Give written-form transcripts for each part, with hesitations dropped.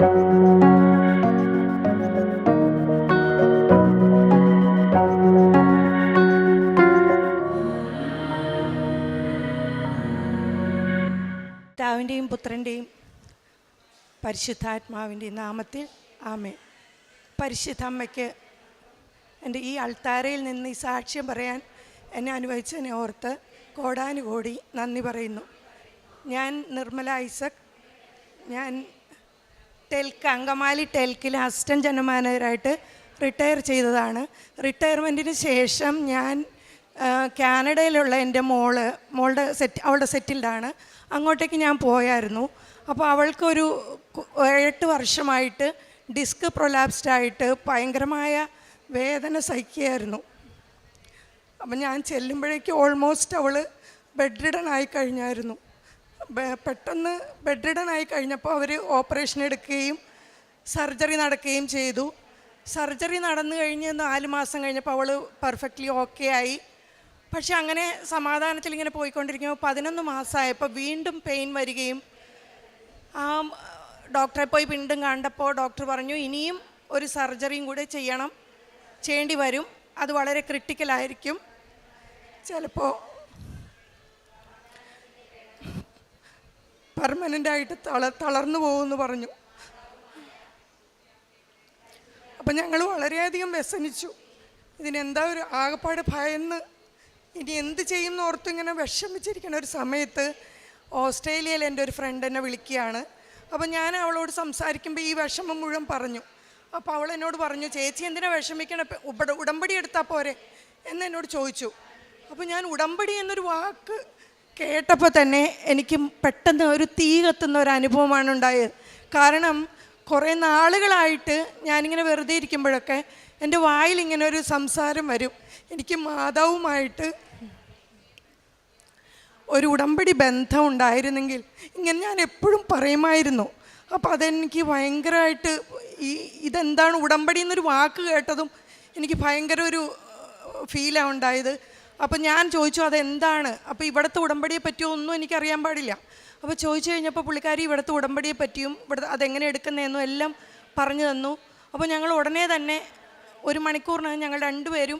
പിതാവിൻ്റെയും പുത്രൻ്റെയും പരിശുദ്ധാത്മാവിൻ്റെയും നാമത്തിൽ ആമേൻ. പരിശുദ്ധ അമ്മയ്ക്ക് എൻ്റെ ഈ അൾത്താരയിൽ നിന്ന് ഈ സാക്ഷ്യം പറയാൻ എന്നെ അനുവദിച്ചതിനെ ഓർത്ത് കോടാനുകോടി നന്ദി പറയുന്നു. ഞാൻ നിർമ്മല ഐസക്. ഞാൻ അങ്കമാലി ടെൽക്കിൽ അസിസ്റ്റൻറ്റ് ജനറൽ മാനേജറായിട്ട് റിട്ടയർ ചെയ്തതാണ്. റിട്ടയർമെൻറ്റിന് ശേഷം ഞാൻ കാനഡയിലുള്ള എൻ്റെ അവളുടെ സെറ്റിൽഡാണ്. അങ്ങോട്ടേക്ക് ഞാൻ പോയായിരുന്നു. അപ്പോൾ അവൾക്കൊരു 8 വർഷമായിട്ട് ഡിസ്ക് പ്രൊലാപ്സ്ഡായിട്ട് ഭയങ്കരമായ വേദന സഹിക്കുകയായിരുന്നു. അപ്പം ഞാൻ ചെല്ലുമ്പോഴേക്കും ഓൾമോസ്റ്റ് അവൾ ബെഡ് റിഡൺ ആയി കഴിഞ്ഞായിരുന്നു. പെട്ടെന്ന് ബെഡ് റിഡൺ ആയി കഴിഞ്ഞപ്പോൾ അവർ ഓപ്പറേഷൻ എടുക്കുകയും സർജറി നടക്കുകയും ചെയ്തു. സർജറി നടന്നു കഴിഞ്ഞ് 4 മാസം കഴിഞ്ഞപ്പോൾ അവൾ പെർഫെക്റ്റ്ലി ഓക്കെ ആയി. പക്ഷെ അങ്ങനെ സമാധാനത്തിൽ ഇങ്ങനെ പോയിക്കൊണ്ടിരിക്കുമ്പോൾ 11 മാസമായപ്പോൾ വീണ്ടും പെയിൻ വരികയും ഡോക്ടറെ പോയി വീണ്ടും കണ്ടപ്പോൾ ഡോക്ടർ പറഞ്ഞു ഇനിയും ഒരു സർജറിയും കൂടെ ചെയ്യേണ്ടി വരും, അത് വളരെ ക്രിട്ടിക്കലായിരിക്കും, ചിലപ്പോൾ പെർമനൻ്റായിട്ട് തളർന്നു പോകുമെന്ന് പറഞ്ഞു. അപ്പം ഞങ്ങൾ വളരെയധികം വ്യസനിച്ചു. ഇതിനെന്താ ഒരു ആകപ്പാട് ഭയന്ന് ഇനി എന്ത് ചെയ്യുമെന്ന് ഓർത്ത് ഇങ്ങനെ വിഷമിച്ചിരിക്കുന്ന ഒരു സമയത്ത് ഓസ്ട്രേലിയയിൽ എൻ്റെ ഒരു ഫ്രണ്ട് എന്നെ വിളിക്കുകയാണ്. അപ്പോൾ ഞാൻ അവളോട് സംസാരിക്കുമ്പോൾ ഈ വിഷമം മുഴുവൻ പറഞ്ഞു. അപ്പോൾ അവൾ എന്നോട് പറഞ്ഞു, ചേച്ചി എന്തിനാ വിഷമിക്കണം, ഉടമ്പടി എടുത്താൽ പോരെ എന്നോട് ചോദിച്ചു. അപ്പോൾ ഞാൻ ഉടമ്പടി എന്നൊരു വാക്ക് കേട്ടപ്പോൾ തന്നെ എനിക്ക് പെട്ടെന്ന് ഒരു തീ കത്തുന്ന ഒരു അനുഭവമാണ് ഉണ്ടായത്. കാരണം കുറേ നാളുകളായിട്ട് ഞാനിങ്ങനെ വെറുതെ ഇരിക്കുമ്പോഴൊക്കെ എൻ്റെ വായിൽ ഇങ്ങനെ ഒരു സംസാരം വരും, എനിക്ക് മാതാവുമായിട്ട് ഒരു ഉടമ്പടി ബന്ധം ഉണ്ടായിരുന്നെങ്കിൽ ഇങ്ങനെ ഞാൻ എപ്പോഴും പറയുമായിരുന്നു. അപ്പോൾ അതെനിക്ക് ഭയങ്കരമായിട്ട് ഇതെന്താണ് ഉടമ്പടി എന്നൊരു വാക്ക് കേട്ടതും എനിക്ക് ഭയങ്കര ഒരു ഫീലാണ് ഉണ്ടായത്. അപ്പോൾ ഞാൻ ചോദിച്ചു അതെന്താണ്. അപ്പോൾ ഇവിടുത്തെ ഉടമ്പടിയെ പറ്റിയോ ഒന്നും എനിക്കറിയാൻ പാടില്ല. അപ്പോൾ ചോദിച്ചു കഴിഞ്ഞപ്പോൾ പുള്ളിക്കാരി ഇവിടുത്തെ ഉടമ്പടിയെ പറ്റിയും അതെങ്ങനെ എടുക്കുന്നതെന്നും എല്ലാം പറഞ്ഞു തന്നു. അപ്പോൾ ഞങ്ങൾ ഉടനെ തന്നെ 1 മണിക്കൂറിനകം ഞങ്ങൾ 2 പേരും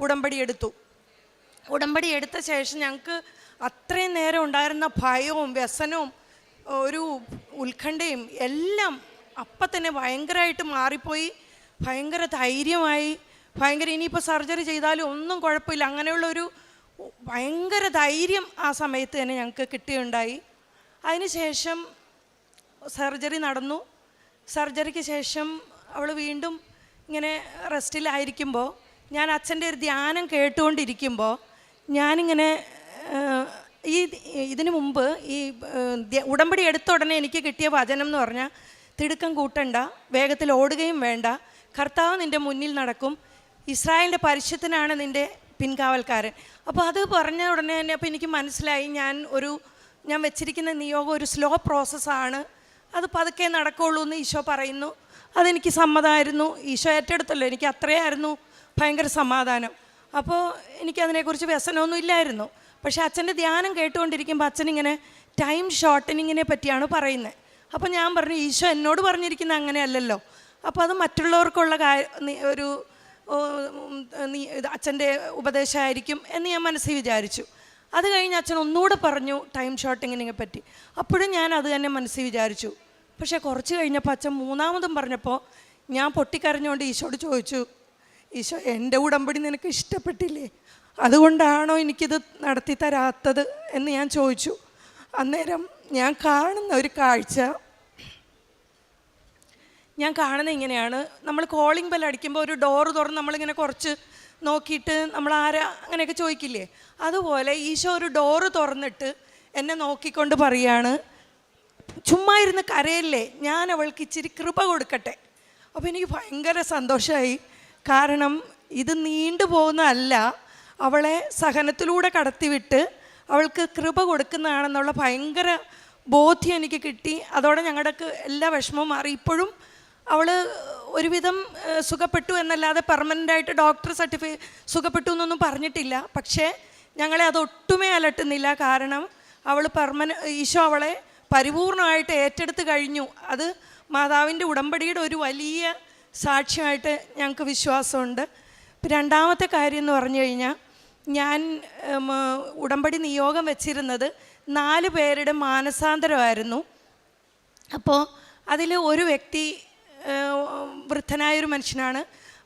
ഉടമ്പടി എടുത്തു. ഉടമ്പടി എടുത്ത ശേഷം ഞങ്ങൾക്ക് അത്രയും നേരം ഉണ്ടായിരുന്ന ഭയവും വ്യസനവും ഒരു ഉത്കണ്ഠയും എല്ലാം അപ്പം തന്നെ ഭയങ്കരമായിട്ട് മാറിപ്പോയി. ഭയങ്കര ധൈര്യമായി, ഇനിയിപ്പോൾ സർജറി ചെയ്താലും ഒന്നും കുഴപ്പമില്ല, അങ്ങനെയുള്ളൊരു ഭയങ്കര ധൈര്യം ആ സമയത്ത് തന്നെ ഞങ്ങൾക്ക് കിട്ടുകയുണ്ടായി. അതിനുശേഷം സർജറി നടന്നു. സർജറിക്ക് ശേഷം അവൾ വീണ്ടും ഇങ്ങനെ റെസ്റ്റിലായിരിക്കുമ്പോൾ ഞാൻ അച്ഛൻ്റെ ഒരു ധ്യാനം കേട്ടുകൊണ്ടിരിക്കുമ്പോൾ ഞാനിങ്ങനെ ഇതിനു മുമ്പ് ഈ ഉടമ്പടി എടുത്ത ഉടനെ എനിക്ക് കിട്ടിയ വചനം എന്ന് പറഞ്ഞാൽ തിടുക്കം കൂട്ടണ്ട, വേഗത്തിൽ ഓടുകയും വേണ്ട, കർത്താവ് നിൻ്റെ മുന്നിൽ നടക്കും, ഇസ്രായേലിൻ്റെ പരിശുദ്ധനാണ് നിൻ്റെ പിൻകാവൽക്കാരൻ. അപ്പോൾ അത് പറഞ്ഞ ഉടനെ തന്നെ അപ്പോൾ എനിക്ക് മനസ്സിലായി ഞാൻ വെച്ചിരിക്കുന്ന നിയോഗം ഒരു സ്ലോ പ്രോസസ്സാണ്, അത് പതുക്കെ നടക്കുകയുള്ളൂ എന്ന് ഈശോ പറയുന്നു. അതെനിക്ക് സമ്മതമായിരുന്നു. ഈശോ ഏറ്റെടുത്തല്ലോ, എനിക്ക് അത്രയായിരുന്നു ഭയങ്കര സമാധാനം. അപ്പോൾ എനിക്കതിനെക്കുറിച്ച് വ്യസനമൊന്നും ഇല്ലായിരുന്നു. പക്ഷേ അച്ഛൻ്റെ ധ്യാനം കേട്ടുകൊണ്ടിരിക്കുമ്പോൾ അച്ഛനിങ്ങനെ ടൈം ഷോർട്ടനിങ്ങിനെ പറ്റിയാണ് പറയുന്നത്. അപ്പോൾ ഞാൻ പറഞ്ഞു ഈശോ എന്നോട് പറഞ്ഞിരിക്കുന്നത് അങ്ങനെയല്ലല്ലോ, അപ്പോൾ അത് മറ്റുള്ളവർക്കുള്ള ഒരു അച്ഛൻ്റെ ഉപദേശമായിരിക്കും എന്ന് ഞാൻ മനസ്സിൽ വിചാരിച്ചു. അത് കഴിഞ്ഞ് അച്ഛൻ ഒന്നുകൂടെ പറഞ്ഞു ടൈം ഷോർട്ടിങ്ങിനെ പറ്റി. അപ്പോഴും ഞാൻ അത് തന്നെ മനസ്സിൽ വിചാരിച്ചു. പക്ഷേ കുറച്ച് കഴിഞ്ഞപ്പോൾ അച്ഛൻ 3ാമതും പറഞ്ഞപ്പോൾ ഞാൻ പൊട്ടിക്കരഞ്ഞുകൊണ്ട് ഈശോട് ചോദിച്ചു, ഈശോ എൻ്റെ ഉടമ്പടി നിനക്ക് ഇഷ്ടപ്പെട്ടില്ലേ, അതുകൊണ്ടാണോ എനിക്കിത് നടത്തി തരാത്തത് എന്ന് ഞാൻ ചോദിച്ചു. അന്നേരം ഞാൻ കാണുന്ന ഇങ്ങനെയാണ്, നമ്മൾ കോളിംഗ് ബെൽ അടിക്കുമ്പോൾ ഒരു ഡോറ് തുറന്ന് നമ്മളിങ്ങനെ കുറച്ച് നോക്കിയിട്ട് നമ്മൾ ആരാ അങ്ങനെയൊക്കെ ചോദിക്കില്ലേ, അതുപോലെ ഈശോ ഒരു ഡോറ് തുറന്നിട്ട് എന്നെ നോക്കിക്കൊണ്ട് പറയാണ്, ചുമ്മാ ഇരുന്ന് കരയല്ലേ, ഞാൻ അവൾക്ക് ഇച്ചിരി കൃപ കൊടുക്കട്ടെ. അപ്പോൾ എനിക്ക് ഭയങ്കര സന്തോഷമായി. കാരണം ഇത് നീണ്ടു പോകുന്നതല്ല, അവളെ സഹനത്തിലൂടെ കടത്തിവിട്ട് അവൾക്ക് കൃപ കൊടുക്കുന്നതാണെന്നുള്ള ഭയങ്കര ബോധ്യം എനിക്ക് കിട്ടി. അതോടെ ഞങ്ങളുടെക്ക് എല്ലാ വിഷമവും മാറി. ഇപ്പോഴും അവൾ ഒരുവിധം സുഖപ്പെട്ടു എന്നല്ലാതെ പെർമനൻ്റായിട്ട് ഡോക്ടർ സുഖപ്പെട്ടു എന്നൊന്നും പറഞ്ഞിട്ടില്ല. പക്ഷേ ഞങ്ങളെ അതൊട്ടുമേ അലട്ടുന്നില്ല. കാരണം ഈശോ അവളെ പരിപൂർണമായിട്ട് ഏറ്റെടുത്ത് കഴിഞ്ഞു. അത് മാതാവിൻ്റെ ഉടമ്പടിയുടെ ഒരു വലിയ സാക്ഷ്യമായിട്ട് ഞങ്ങൾക്ക് വിശ്വാസമുണ്ട്. രണ്ടാമത്തെ കാര്യം എന്ന് പറഞ്ഞു കഴിഞ്ഞാൽ, ഞാൻ ഉടമ്പടി നിയോഗം വെച്ചിരുന്നത് 4 പേരുടെ മാനസാന്തരമായിരുന്നു. അപ്പോൾ അതിൽ ഒരു വ്യക്തി വൃദ്ധനായൊരു മനുഷ്യനാണ്.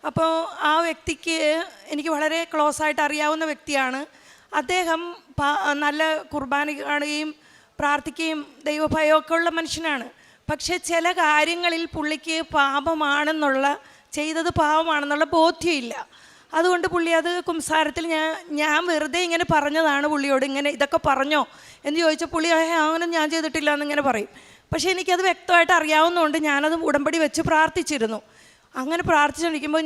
അപ്പോൾ ആ വ്യക്തിക്ക് എനിക്ക് വളരെ ക്ലോസ് ആയിട്ട് അറിയാവുന്ന വ്യക്തിയാണ്. അദ്ദേഹം നല്ല കുർബാന കാണുകയും പ്രാർത്ഥിക്കുകയും ദൈവഭയമൊക്കെ ഉള്ള മനുഷ്യനാണ്. പക്ഷേ ചില കാര്യങ്ങളിൽ പുള്ളിക്ക് ചെയ്തത് പാപമാണെന്നുള്ള ബോധ്യമില്ല. അതുകൊണ്ട് പുള്ളി അത് കുംസാരത്തിൽ ഞാൻ വെറുതെ ഇങ്ങനെ പറഞ്ഞതാണ് പുള്ളിയോട്, ഇങ്ങനെ ഇതൊക്കെ പറഞ്ഞോ എന്ന് ചോദിച്ചാൽ പുള്ളി അങ്ങനെ ഞാൻ ചെയ്തിട്ടില്ല എന്നിങ്ങനെ പറയും. പക്ഷേ എനിക്കത് വ്യക്തമായിട്ട് അറിയാവുന്നതുകൊണ്ട് ഞാനത് ഉടമ്പടി വെച്ച് പ്രാർത്ഥിച്ചിരുന്നു. അങ്ങനെ പ്രാർത്ഥിച്ചുകൊണ്ടിരിക്കുമ്പോൾ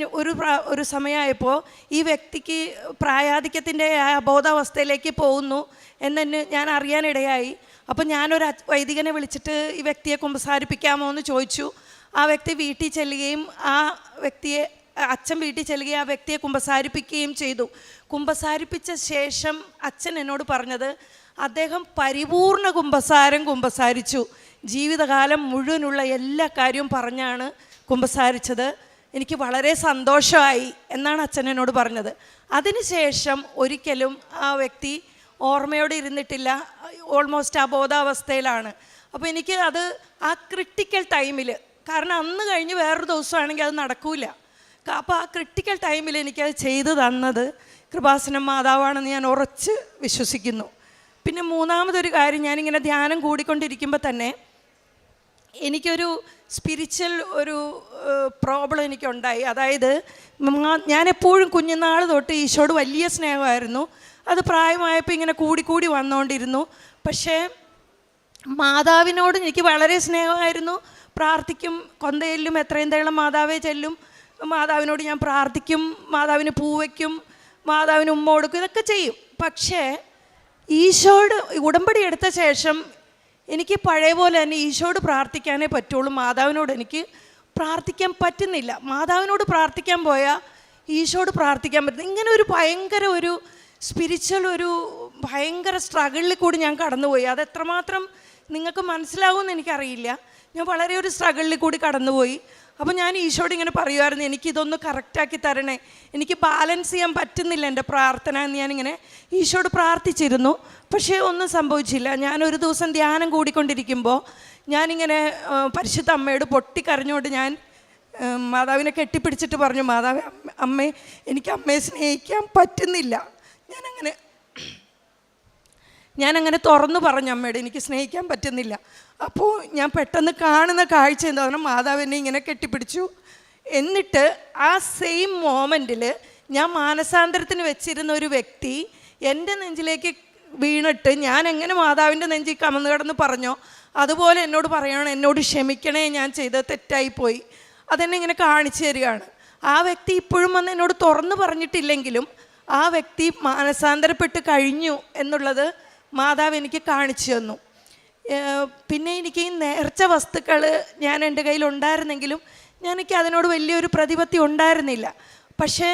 ഒരു സമയമായപ്പോൾ ഈ വ്യക്തിക്ക് പ്രായാധിക്യത്തിൻ്റെ അബോധാവസ്ഥയിലേക്ക് പോകുന്നു എന്നെ ഞാൻ അറിയാനിടയായി. അപ്പോൾ ഞാനൊരു വൈദികനെ വിളിച്ചിട്ട് ഈ വ്യക്തിയെ കുമ്പസാരിപ്പിക്കാമോ എന്ന് ചോദിച്ചു. ആ വ്യക്തി വീട്ടിൽ ചെല്ലുകയും അച്ഛൻ വീട്ടിൽ ചെല്ലുകയും ആ വ്യക്തിയെ കുമ്പസാരിപ്പിക്കുകയും ചെയ്തു. കുമ്പസാരിപ്പിച്ച ശേഷം അച്ഛൻ എന്നോട് പറഞ്ഞത്, അദ്ദേഹം പരിപൂർണ കുമ്പസാരിച്ചു. ജീവിതകാലം മുഴുവനുള്ള എല്ലാ കാര്യവും പറഞ്ഞാണ് കുമ്പസാരിച്ചത്. എനിക്ക് വളരെ സന്തോഷമായി എന്നാണ് അച്ഛൻ എന്നോട് പറഞ്ഞത്. അതിനുശേഷം ഒരിക്കലും ആ വ്യക്തി ഓർമ്മയോടെ ഇരുന്നിട്ടില്ല, ഓൾമോസ്റ്റ് അബോധാവസ്ഥയിലാണ്. അപ്പോൾ എനിക്ക് അത് ആ ക്രിട്ടിക്കൽ ടൈമിൽ, കാരണം അന്ന് കഴിഞ്ഞ് വേറൊരു ദിവസമാണെങ്കിൽ അത് നടക്കില്ല. അപ്പോൾ ആ ക്രിട്ടിക്കൽ ടൈമിൽ എനിക്കത് ചെയ്തു തന്നത് കൃപാസനം മാതാവാണെന്ന് ഞാൻ ഉറച്ച് വിശ്വസിക്കുന്നു. പിന്നെ മൂന്നാമതൊരു കാര്യം, ഞാനിങ്ങനെ ധ്യാനം കൂടിക്കൊണ്ടിരിക്കുമ്പോൾ തന്നെ എനിക്കൊരു സ്പിരിച്വൽ ഒരു പ്രോബ്ലം എനിക്കുണ്ടായി. അതായത് ഞാനെപ്പോഴും കുഞ്ഞുനാൾ തൊട്ട് ഈശോട് വലിയ സ്നേഹമായിരുന്നു. അത് പ്രായമായപ്പോൾ ഇങ്ങനെ കൂടി വന്നുകൊണ്ടിരുന്നു. പക്ഷേ മാതാവിനോട് എനിക്ക് വളരെ സ്നേഹമായിരുന്നു. പ്രാർത്ഥിക്കും, കൊന്തയിലും എത്രയും തേളം മാതാവേ ചെല്ലും, മാതാവിനോട് ഞാൻ പ്രാർത്ഥിക്കും, മാതാവിന് പൂവയ്ക്കും, മാതാവിന് ഉമ്മ കൊടുക്കും, ഇതൊക്കെ ചെയ്യും. പക്ഷേ ഈശോട് ഉടമ്പടി എടുത്ത ശേഷം എനിക്ക് പഴയ പോലെ തന്നെ ഈശോട് പ്രാർത്ഥിക്കാനേ പറ്റുള്ളൂ. മാതാവിനോട് എനിക്ക് പ്രാർത്ഥിക്കാൻ പറ്റുന്നില്ല. മാതാവിനോട് പ്രാർത്ഥിക്കാൻ പോയാൽ ഈശോട് പ്രാർത്ഥിക്കാൻ പറ്റും. ഇങ്ങനെ ഒരു ഭയങ്കര ഒരു സ്പിരിച്വൽ ഭയങ്കര സ്ട്രഗിളിൽ കൂടി ഞാൻ കടന്നുപോയി. അതെത്രമാത്രം നിങ്ങൾക്ക് മനസ്സിലാവുമെന്ന് എനിക്കറിയില്ല. ഞാൻ വളരെ ഒരു സ്ട്രഗിളിൽ കൂടി കടന്നുപോയി. അപ്പോൾ ഞാൻ ഈശോട് ഇങ്ങനെ പറയുമായിരുന്നു, എനിക്കിതൊന്ന് കറക്റ്റാക്കി തരണേ, എനിക്ക് ബാലൻസ് ചെയ്യാൻ പറ്റുന്നില്ല എൻ്റെ പ്രാർത്ഥന എന്ന് ഞാനിങ്ങനെ ഈശോട് പ്രാർത്ഥിച്ചിരുന്നു. പക്ഷേ ഒന്നും സംഭവിച്ചില്ല. ഞാനൊരു ദിവസം ധ്യാനം കൂടിക്കൊണ്ടിരിക്കുമ്പോൾ ഞാനിങ്ങനെ പരിശുദ്ധ അമ്മയോട് പൊട്ടിക്കരഞ്ഞുകൊണ്ട് ഞാൻ മാതാവിനെ കെട്ടിപ്പിടിച്ചിട്ട് പറഞ്ഞു, മാതാവേ, അമ്മേ, എനിക്ക് അമ്മയെ സ്നേഹിക്കാൻ പറ്റുന്നില്ല. ഞാനങ്ങനെ തുറന്നു പറഞ്ഞു അമ്മയോട്, എനിക്ക് സ്നേഹിക്കാൻ പറ്റുന്നില്ല. അപ്പോൾ ഞാൻ പെട്ടെന്ന് കാണുന്ന കാഴ്ച എന്താ പറഞ്ഞാൽ, മാതാവ് എന്നെ ഇങ്ങനെ കെട്ടിപ്പിടിച്ചു. എന്നിട്ട് ആ സെയിം മോമെൻറ്റിൽ ഞാൻ മാനസാന്തരത്തിന് വെച്ചിരുന്ന ഒരു വ്യക്തി എൻ്റെ നെഞ്ചിലേക്ക് വീണിട്ട് ഞാൻ എങ്ങനെ മാതാവിൻ്റെ നെഞ്ചിൽ കമന്ന് കിടന്ന് പറഞ്ഞോ അതുപോലെ എന്നോട് പറയണം, എന്നോട് ക്ഷമിക്കണേ, ഞാൻ ചെയ്തത് തെറ്റായിപ്പോയി. അതെന്നെ ഇങ്ങനെ കാണിച്ചു തരികയാണ്. ആ വ്യക്തി ഇപ്പോഴും വന്ന് എന്നോട് തുറന്നു പറഞ്ഞിട്ടില്ലെങ്കിലും ആ വ്യക്തി മാനസാന്തരപ്പെട്ട് കഴിഞ്ഞു എന്നുള്ളത് മാതാവ് എനിക്ക് കാണിച്ചു തന്നു. പിന്നെ എനിക്ക് ഈ നേർച്ച വസ്തുക്കൾ ഞാൻ എൻ്റെ കയ്യിലുണ്ടായിരുന്നെങ്കിലും എനിക്ക് അതിനോട് വലിയൊരു പ്രതിപത്തി ഉണ്ടായിരുന്നില്ല. പക്ഷേ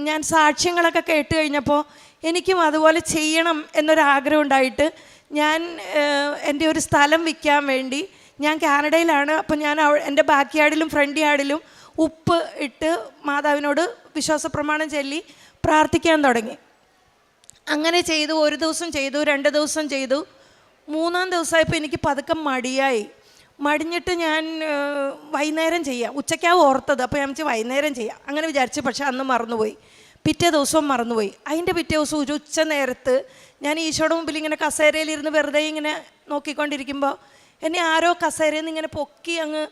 ഞാൻ സാക്ഷ്യങ്ങളൊക്കെ കേട്ട് കഴിഞ്ഞപ്പോൾ എനിക്കും അതുപോലെ ചെയ്യണം എന്നൊരാഗ്രഹം ഉണ്ടായിട്ട് ഞാൻ എൻ്റെ ഒരു സ്ഥലം വിൽക്കാൻ വേണ്ടി, ഞാൻ കാനഡയിലാണ്, അപ്പോൾ ഞാൻ എൻ്റെ ബാക്ക് യാർഡിലും ഫ്രണ്ട് യാർഡിലും ഉപ്പ് ഇട്ട് മാതാവിനോട് വിശ്വാസപ്രമാണം ചൊല്ലി പ്രാർത്ഥിക്കാൻ തുടങ്ങി. അങ്ങനെ ചെയ്തു. ഒരു ദിവസം ചെയ്തു, 2 ദിവസം ചെയ്തു. 3-ാം ദിവസമായപ്പോൾ എനിക്ക് പതുക്കെ മടിഞ്ഞിട്ട് ഞാൻ വൈകുന്നേരം ചെയ്യാം, ഉച്ചയ്ക്കാവും ഓർത്തത്. അപ്പോൾ ഞാൻ വൈകുന്നേരം ചെയ്യാം അങ്ങനെ വിചാരിച്ചു. പക്ഷെ അന്ന് മറന്നുപോയി. പിറ്റേ ദിവസവും മറന്നുപോയി. അതിൻ്റെ പിറ്റേ ദിവസം ഒരു ഉച്ച നേരത്ത് ഞാൻ ഈശോയുടെ മുമ്പിൽ ഇങ്ങനെ കസേരയിലിരുന്ന് വെറുതെ ഇങ്ങനെ നോക്കിക്കൊണ്ടിരിക്കുമ്പോൾ എന്നെ ആരോ കസേരയിൽ നിന്ന് ഇങ്ങനെ പൊക്കി അങ്ങ്,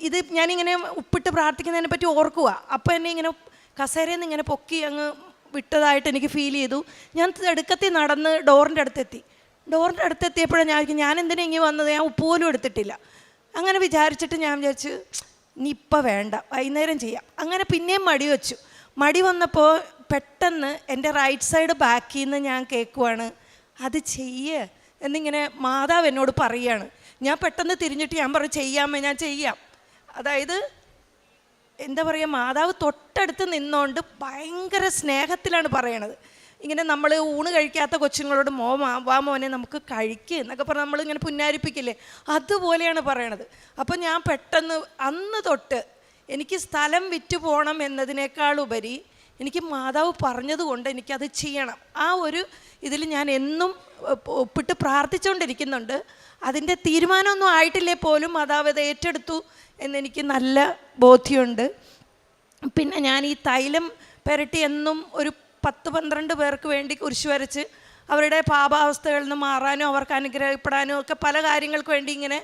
ഇത് ഞാനിങ്ങനെ ഉപ്പിട്ട് പ്രാർത്ഥിക്കുന്നതിനെ പറ്റി ഓർക്കുക. അപ്പോൾ എന്നെ ഇങ്ങനെ കസേരയിൽ നിന്ന് ഇങ്ങനെ പൊക്കി അങ്ങ് വിട്ടതായിട്ട് എനിക്ക് ഫീൽ ചെയ്തു. ഞാൻ തിടുക്കത്തിൽ നടന്ന് ഡോറിൻ്റെ അടുത്തെത്തിയപ്പോഴാണ് ഞാൻ എന്തിനാ ഇങ്ങനെ വന്നത്, ഞാൻ ഉപ്പ് പോലും എടുത്തിട്ടില്ല. അങ്ങനെ വിചാരിച്ചിട്ട് ഞാൻ വിചാരിച്ചു, ഇനി ഇപ്പം വേണ്ട, വൈകുന്നേരം ചെയ്യാം. അങ്ങനെ പിന്നെയും മടി വന്നപ്പോൾ പെട്ടെന്ന് എൻ്റെ റൈറ്റ് സൈഡ് ബാക്കിൽ നിന്ന് ഞാൻ കേൾക്കുവാണ്, അത് ചെയ്യേ എന്നിങ്ങനെ മാതാവ് എന്നോട് പറയുകയാണ്. ഞാൻ പെട്ടെന്ന് തിരിഞ്ഞിട്ട് ഞാൻ പറഞ്ഞു, ചെയ്യാമേ, ഞാൻ ചെയ്യാം. അതായത് എന്താ പറയുക, മാതാവ് തൊട്ടടുത്ത് നിന്നുകൊണ്ട് ഭയങ്കര സ്നേഹത്തിലാണ് പറയണത്. ഇങ്ങനെ നമ്മൾ ഊണ് കഴിക്കാത്ത കൊച്ചുങ്ങളോട് വാ മോനെ നമുക്ക് കഴിക്കുക എന്നൊക്കെ പറഞ്ഞ് നമ്മളിങ്ങനെ പുന്നാരിപ്പിക്കില്ലേ, അതുപോലെയാണ് പറയണത്. അപ്പം ഞാൻ പെട്ടെന്ന് അന്ന് തൊട്ട് എനിക്ക് സ്ഥലം വിറ്റ് പോകണം എന്നതിനേക്കാളുപരി എനിക്ക് മാതാവ് പറഞ്ഞതുകൊണ്ട് എനിക്കത് ചെയ്യണം. ആ ഒരു ഇതിൽ ഞാൻ എന്നും ഒപ്പിട്ട് പ്രാർത്ഥിച്ചുകൊണ്ടിരിക്കുന്നുണ്ട്. അതിൻ്റെ തീരുമാനമൊന്നും ആയിട്ടില്ലേ പോലും മാതാവ് അത് ഏറ്റെടുത്തു എന്നെനിക്ക് നല്ല ബോധ്യമുണ്ട്. പിന്നെ ഞാൻ ഈ തൈലം പുരട്ടി എന്നും ഒരു 10-12 പേർക്ക് വേണ്ടി കുരിശ് വരച്ച് അവരുടെ പാപാവസ്ഥകളിൽ നിന്ന് മാറാനും അവർക്ക് അനുഗ്രഹപ്പെടാനും ഒക്കെ പല കാര്യങ്ങൾക്ക് വേണ്ടി ഇങ്ങനെ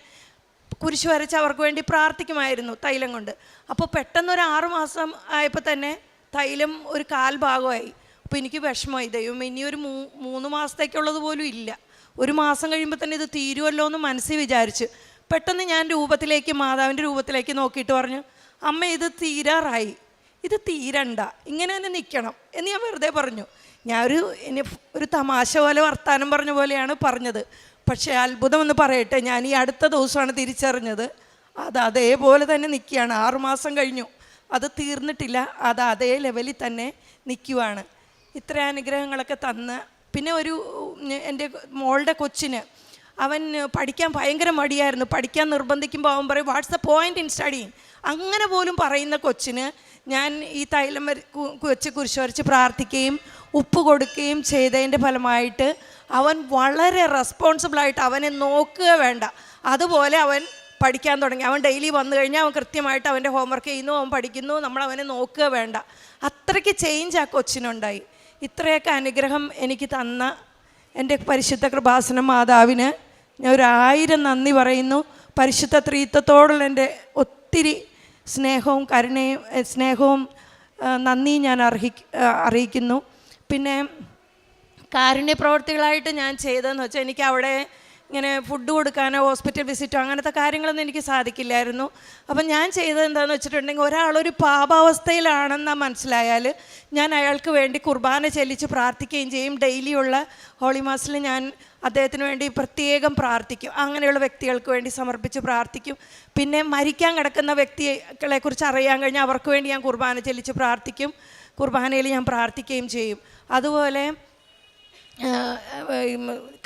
കുരിശ് വരച്ച് അവർക്ക് വേണ്ടി പ്രാർത്ഥിക്കുമായിരുന്നു തൈലം കൊണ്ട്. അപ്പോൾ പെട്ടെന്നൊരു 6 മാസം ആയപ്പോൾ തന്നെ തൈലം ഒരു 1/4 ഭാഗമായി. അപ്പോൾ എനിക്ക് വിഷമമായി, ദൈവം ഇനിയൊരു 3 മാസത്തേക്കുള്ളത് പോലും ഇല്ല, 1 മാസം കഴിയുമ്പോൾ തന്നെ ഇത് തീരുമല്ലോ എന്ന് മനസ്സിൽ വിചാരിച്ച് പെട്ടെന്ന് ഞാൻ മാതാവിൻ്റെ രൂപത്തിലേക്ക് നോക്കിയിട്ട് പറഞ്ഞു, അമ്മ ഇത് തീരാറായി, ഇത് തീരണ്ട, ഇങ്ങനെ തന്നെ നിൽക്കണം എന്ന് ഞാൻ വെറുതെ പറഞ്ഞു. ഇനി ഒരു തമാശ പോലെ വർത്താനം പറഞ്ഞ പോലെയാണ് പറഞ്ഞത്. പക്ഷേ അത്ഭുതം എന്ന് പറയട്ടെ, ഞാൻ ഈ അടുത്ത ദിവസമാണ് തിരിച്ചറിഞ്ഞത് അത് അതേപോലെ തന്നെ നിൽക്കുകയാണ്. 6 മാസം കഴിഞ്ഞു, അത് തീർന്നിട്ടില്ല, അത് അതേ ലെവലിൽ തന്നെ നിൽക്കുവാണ്. ഇത്ര അനുഗ്രഹങ്ങളൊക്കെ തന്ന് പിന്നെ എൻ്റെ മോളുടെ കൊച്ചിന് അവൻ പഠിക്കാൻ ഭയങ്കര മടിയായിരുന്നു. പഠിക്കാൻ നിർബന്ധിക്കുമ്പോൾ അവൻ പറയും what's the point in studying, അങ്ങനെ പോലും പറയുന്ന കൊച്ചിന് ഞാൻ ഈ തൈലം വെച്ച് കുരിശ് വരച്ച് പ്രാർത്ഥിക്കുകയും ഉപ്പ് കൊടുക്കുകയും ചെയ്തതിൻ്റെ ഫലമായിട്ട് അവൻ വളരെ റെസ്പോൺസിബിളായിട്ട് അവനെ നോക്കുക വേണ്ട അതുപോലെ അവൻ പഠിക്കാൻ തുടങ്ങി. അവൻ ഡെയിലി വന്നു കഴിഞ്ഞാൽ അവൻ കൃത്യമായിട്ട് അവൻ്റെ ഹോംവർക്ക് ചെയ്യുന്നു, അവൻ പഠിക്കുന്നു, നമ്മൾ അവനെ നോക്കുക വേണ്ട. അത്രയ്ക്ക് ചേഞ്ച് ആ കൊച്ചിനുണ്ടായി. ഇത്രയൊക്കെ അനുഗ്രഹം എനിക്ക് തന്ന എൻ്റെ പരിശുദ്ധ കൃപാസന മാതാവിന് ഞാൻ 1000 നന്ദി പറയുന്നു. പരിശുദ്ധ ത്രിത്വത്തോടുള്ള എൻ്റെ ഒത്തിരി സ്നേഹവും നന്ദിയും ഞാൻ അറിയിക്കുന്നു. പിന്നെ കാരുണ്യ പ്രവർത്തികളായിട്ട് ഞാൻ ചെയ്തതെന്ന് വെച്ചാൽ എനിക്ക് അവിടെ ഇങ്ങനെ ഫുഡ് കൊടുക്കാനോ ഹോസ്പിറ്റൽ വിസിറ്റോ അങ്ങനത്തെ കാര്യങ്ങളൊന്നും എനിക്ക് സാധിക്കില്ലായിരുന്നു. അപ്പം ഞാൻ ചെയ്തത് എന്താണെന്ന് വെച്ചിട്ടുണ്ടെങ്കിൽ ഒരാളൊരു പാപാവസ്ഥയിലാണെന്ന് മനസ്സിലായാൽ ഞാൻ അയാൾക്ക് വേണ്ടി കുർബാന ചെല്ലിച്ച് പ്രാർത്ഥിക്കുകയും ചെയ്യും. ഡെയിലിയുള്ള ഹോളി മാസിൽ ഞാൻ അദ്ദേഹത്തിന് വേണ്ടി പ്രത്യേകം പ്രാർത്ഥിക്കും. അങ്ങനെയുള്ള വ്യക്തികൾക്ക് വേണ്ടി സമർപ്പിച്ച് പ്രാർത്ഥിക്കും. പിന്നെ മരിക്കാൻ കിടക്കുന്ന വ്യക്തികളെക്കുറിച്ച് അറിയാൻ കഴിഞ്ഞാൽ അവർക്ക് വേണ്ടി ഞാൻ കുർബാന ചെല്ലിച്ച് പ്രാർത്ഥിക്കും. കുർബാനയിൽ ഞാൻ പ്രാർത്ഥിക്കുകയും ചെയ്യും. അതുപോലെ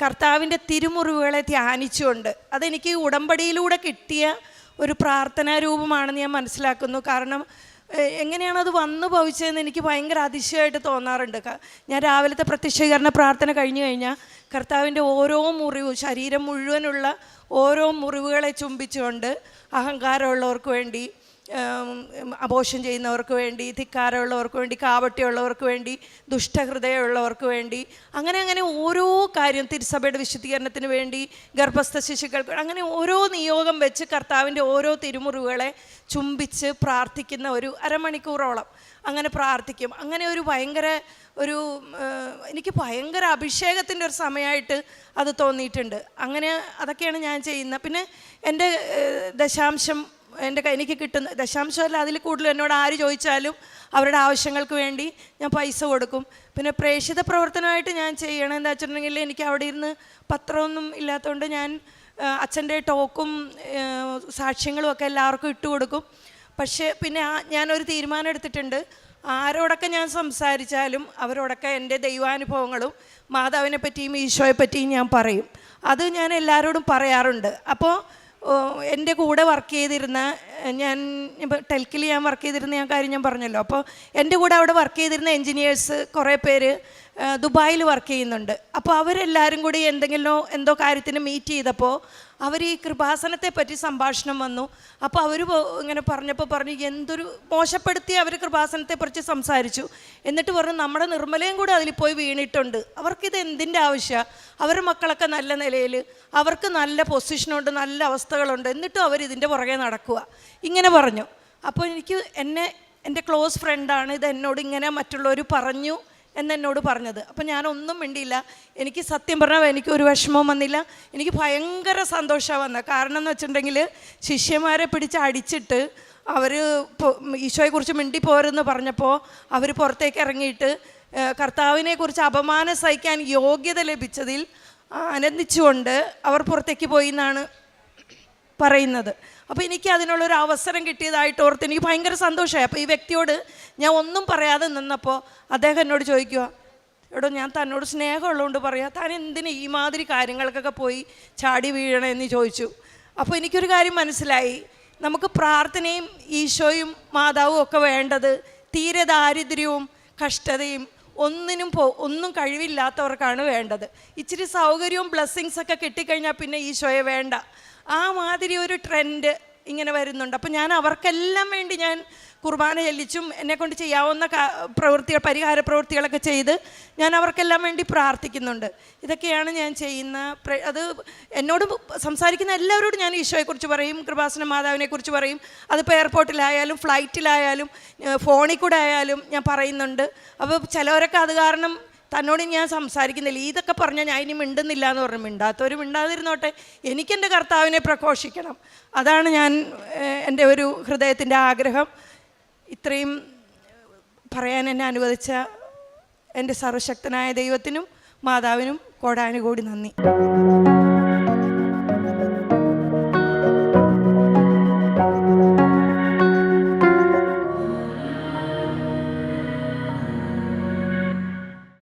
കർത്താവിൻ്റെ തിരുമുറിവുകളെ ധ്യാനിച്ചുകൊണ്ട് അതെനിക്ക് ഉടമ്പടിയിലൂടെ കിട്ടിയ ഒരു പ്രാർത്ഥനാ രൂപമാണെന്ന് ഞാൻ മനസ്സിലാക്കുന്നു. കാരണം എങ്ങനെയാണത് വന്നു ഭവിച്ചതെന്ന് എനിക്ക് ഭയങ്കര അതിശയമായിട്ട് തോന്നാറുണ്ട്. ഞാൻ രാവിലത്തെ പ്രത്യക്ഷീകരണ പ്രാർത്ഥന കഴിഞ്ഞു കഴിഞ്ഞാൽ കർത്താവിൻ്റെ ഓരോ മുറിവും ശരീരം മുഴുവനുള്ള ഓരോ മുറിവുകളെ ചുംബിച്ചുകൊണ്ട് അഹങ്കാരമുള്ളവർക്ക് വേണ്ടി, അബോഷം ചെയ്യുന്നവർക്ക് വേണ്ടി, ധിക്കാരമുള്ളവർക്ക് വേണ്ടി, കാവട്യമുള്ളവർക്ക് വേണ്ടി, ദുഷ്ടഹൃദയമുള്ളവർക്ക് വേണ്ടി, അങ്ങനെ ഓരോ കാര്യം, തിരുസഭയുടെ വിശുദ്ധീകരണത്തിന് വേണ്ടി, ഗർഭസ്ഥ ശിശുക്കൾക്ക്, അങ്ങനെ ഓരോ നിയോഗം വെച്ച് കർത്താവിൻ്റെ ഓരോ തിരുമുറിവുകളെ ചുംബിച്ച് പ്രാർത്ഥിക്കുന്ന ഒരു അരമണിക്കൂറോളം അങ്ങനെ പ്രാർത്ഥിക്കും. അങ്ങനെ എനിക്ക് ഭയങ്കര അഭിഷേകത്തിൻ്റെ ഒരു സമയമായിട്ട് അത് തോന്നിയിട്ടുണ്ട്. അങ്ങനെ അതൊക്കെയാണ് ഞാൻ ചെയ്യുന്നത്. പിന്നെ എൻ്റെ ദശാംശം എനിക്ക് കിട്ടുന്ന ദശാംശമല്ല, അതിൽ കൂടുതൽ എന്നോട് ആര് ചോദിച്ചാലും അവരുടെ ആവശ്യങ്ങൾക്ക് വേണ്ടി ഞാൻ പൈസ കൊടുക്കും. പിന്നെ പ്രേക്ഷിത പ്രവർത്തനമായിട്ട് ഞാൻ ചെയ്യണം എന്താ വെച്ചിട്ടുണ്ടെങ്കിൽ എനിക്ക് അവിടെ ഇരുന്ന് പത്രമൊന്നും ഇല്ലാത്തതുകൊണ്ട് ഞാൻ അച്ഛൻ്റെ ടോക്കും സാക്ഷ്യങ്ങളും ഒക്കെ എല്ലാവർക്കും ഇട്ട് കൊടുക്കും. പക്ഷേ പിന്നെ ഞാനൊരു തീരുമാനം എടുത്തിട്ടുണ്ട്, ആരോടൊക്കെ ഞാൻ സംസാരിച്ചാലും അവരോടൊക്കെ എൻ്റെ ദൈവാനുഭവങ്ങളും മാതാവിനെ പറ്റിയും ഈശോയെ പറ്റിയും ഞാൻ പറയും. അത് ഞാൻ എല്ലാവരോടും പറയാറുണ്ട്. അപ്പോൾ എൻ്റെ കൂടെ വർക്ക് ചെയ്തിരുന്ന ടെൽക്കിൽ ഞാൻ വർക്ക് ചെയ്തിരുന്ന കാര്യം ഞാൻ പറഞ്ഞല്ലോ. അപ്പോൾ എൻ്റെ കൂടെ അവിടെ വർക്ക് ചെയ്തിരുന്ന എൻജിനീയേഴ്സ് കുറേ പേര് ദുബായിൽ വർക്ക് ചെയ്യുന്നുണ്ട്. അപ്പോൾ അവരെല്ലാവരും കൂടി എന്തോ കാര്യത്തിന് മീറ്റ് ചെയ്തപ്പോൾ അവർ ഈ കൃപാസനത്തെ പറ്റി സംഭാഷണം വന്നു. അപ്പോൾ അവർ ഇങ്ങനെ പറഞ്ഞു എന്തൊരു മോശപ്പെടുത്തി അവർ കൃപാസനത്തെ കുറിച്ച് സംസാരിച്ചു. എന്നിട്ട് പറഞ്ഞു നമ്മുടെ നിർമ്മലയും കൂടെ അതിൽ പോയി വീണിട്ടുണ്ട്, അവർക്കിത് എന്തിൻ്റെ ആവശ്യമാണ്, അവരുടെ മക്കളൊക്കെ നല്ല നിലയിൽ, അവർക്ക് നല്ല പൊസിഷനുണ്ട്, നല്ല അവസ്ഥകളുണ്ട്, എന്നിട്ടും അവരിതിൻ്റെ പുറകെ നടക്കുക, ഇങ്ങനെ പറഞ്ഞു. അപ്പോൾ എൻ്റെ ക്ലോസ് ഫ്രണ്ടാണ് ഇത് എന്നോട് ഇങ്ങനെ മറ്റുള്ളവർ പറഞ്ഞു എന്നോട് പറഞ്ഞത്. അപ്പം ഞാനൊന്നും മിണ്ടിയില്ല. എനിക്ക് സത്യം പറഞ്ഞാൽ എനിക്കൊരു വിഷമവും വന്നില്ല, എനിക്ക് ഭയങ്കര സന്തോഷമാണ് വന്നത്. കാരണം എന്ന് വെച്ചിട്ടുണ്ടെങ്കിൽ ശിഷ്യന്മാരെ പിടിച്ച് അടിച്ചിട്ട് അവർ ഈശോയെക്കുറിച്ച് മിണ്ടിപ്പോരെന്ന് പറഞ്ഞപ്പോൾ അവർ പുറത്തേക്ക് ഇറങ്ങിയിട്ട് കർത്താവിനെക്കുറിച്ച് അപമാനം സഹിക്കാൻ യോഗ്യത ലഭിച്ചതിൽ ആനന്ദിച്ചുകൊണ്ട് അവർ പുറത്തേക്ക് പോയി എന്നാണ് പറയുന്നത്. അപ്പോൾ എനിക്ക് അതിനുള്ളൊരു അവസരം കിട്ടിയതായിട്ട് ഓർത്ത് എനിക്ക് ഭയങ്കര സന്തോഷമായി. അപ്പോൾ ഈ വ്യക്തിയോട് ഞാൻ ഒന്നും പറയാതെ നിന്നപ്പോൾ അദ്ദേഹം എന്നോട് ചോദിക്കുക, എടോ ഞാൻ തന്നോട് സ്നേഹമുള്ളതുകൊണ്ട് പറയാം, താൻ എന്തിന് ഈ മാതിരി കാര്യങ്ങൾക്കൊക്കെ പോയി ചാടി വീഴണമെന്ന് ചോദിച്ചു. അപ്പോൾ എനിക്കൊരു കാര്യം മനസ്സിലായി, നമുക്ക് പ്രാർത്ഥനയും ഈശോയും മാതാവും ഒക്കെ വേണ്ടത് തീരെ ദാരിദ്ര്യവും കഷ്ടതയും ഒന്നും കഴിവില്ലാത്തവർക്കാണ് വേണ്ടത്. ഇച്ചിരി സൗകര്യവും ബ്ലെസ്സിങ്സൊക്കെ കിട്ടിക്കഴിഞ്ഞാൽ പിന്നെ ഈശോയെ വേണ്ട. ആ മാതിരി ഒരു ട്രെൻഡ് ഇങ്ങനെ വരുന്നുണ്ട്. അപ്പോൾ ഞാൻ അവർക്കെല്ലാം വേണ്ടി ഞാൻ കുർബാന ചെല്ലിച്ചും എന്നെക്കൊണ്ട് ചെയ്യാവുന്ന പ്രവൃത്തികൾ, പരിഹാര പ്രവൃത്തികളൊക്കെ ചെയ്ത് ഞാൻ അവർക്കെല്ലാം വേണ്ടി പ്രാർത്ഥിക്കുന്നുണ്ട്. ഇതൊക്കെയാണ് ഞാൻ ചെയ്യുന്ന. അത് എന്നോട് സംസാരിക്കുന്ന എല്ലാവരോടും ഞാൻ ഈശോയെക്കുറിച്ച് പറയും, കൃപാസന മാതാവിനെക്കുറിച്ച് പറയും. അതിപ്പോൾ എയർപോർട്ടിലായാലും ഫ്ലൈറ്റിലായാലും ഫോണിൽ കൂടെ ആയാലും ഞാൻ പറയുന്നുണ്ട്. അപ്പോൾ ചിലവരൊക്കെ അത് കാരണം തന്നോട് ഞാൻ സംസാരിക്കുന്നില്ല, ഇതൊക്കെ പറഞ്ഞാൽ ഞാൻ ഇനി മിണ്ടുന്നില്ല എന്ന് പറഞ്ഞു. മിണ്ടാത്തവർ മിണ്ടാതിരുന്നോട്ടെ, എനിക്കെൻ്റെ കർത്താവിനെ പ്രഘോഷിക്കണം. അതാണ് എൻ്റെ ഒരു ഹൃദയത്തിൻ്റെ ആഗ്രഹം. ഇത്രയും പറയാൻ എന്നെ അനുവദിച്ച എൻ്റെ സർവശക്തനായ ദൈവത്തിനും മാതാവിനും കോടാനുകോടി നന്ദി.